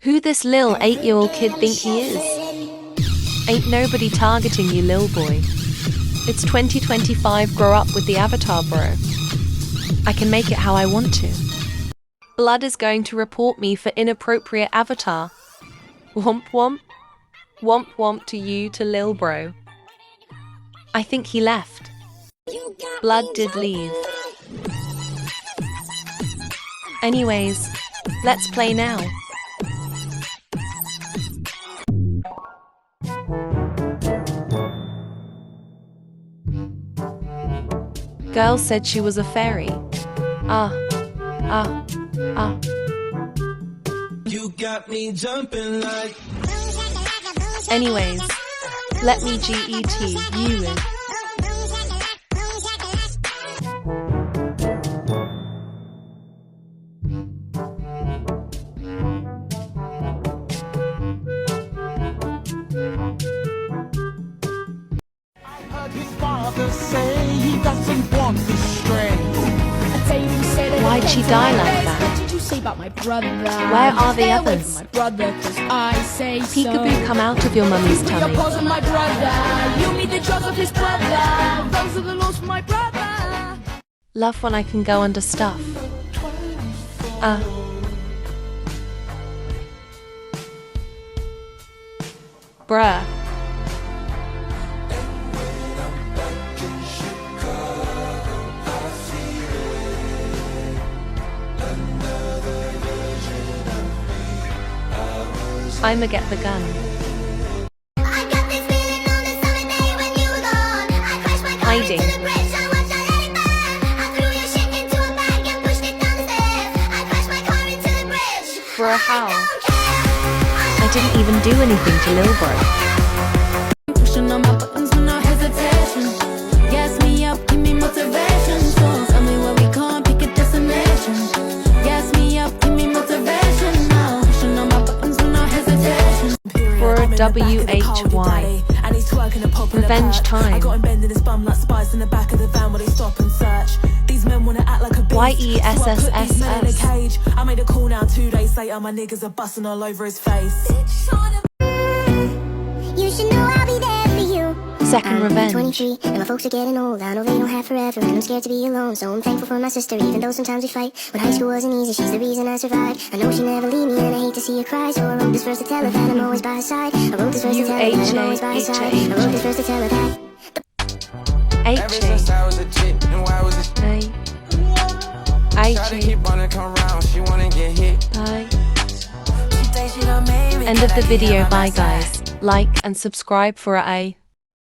Who this lil 8-year-old kid think he is? Ain't nobody targeting you, lil boy. It's 2025, grow up with the avatar, bro. I can make it how I want to. Blood is going to report me for inappropriate avatar. Womp womp. Womp womp to you, to lil bro. I think he left. Blood did leave. Anyways, let's play now. Girl said she was a fairy. You got me jumping like. Anyways, let me get you in. Why'd she die like that? Where are the others? Peekaboo, come out of your mummy's tummy. Love when I can go under stuff. Bruh. I'ma get the gun. Hiding. Bruh, how? I didn't even do anything to Lil Bro. Pushing on my buttons with no hesitation. Gas me up, give me motivation. So tell me where we can't pick a destination. Gas me up, give me motivation. Now pushing on my buttons with no hestation. For WHY. Revenge time. I got him bending his bum like spice in the back of the van while they stop and search. These men wanna act like a beast. YESSSS. I made a call now 2 days later. My niggas are busting all over his face. You should know I'll be there for you. Second I'm revenge. 23 and my folks are getting old. I know they don't have forever and I'm scared to be alone. So I'm thankful for my sister even though sometimes we fight. When high school wasn't easy, she's the reason I survived. I know she never leave me and I hate to see her cry. So I wrote this verse to tell her that I'm always by her side. I wrote this verse to tell her that I'm always by her side. I wrote this verse to tell her that Ever since I was a chick, and why was it? Try to keep on and come round, she wanna get hit. End of the video, bye guys. Like and subscribe for a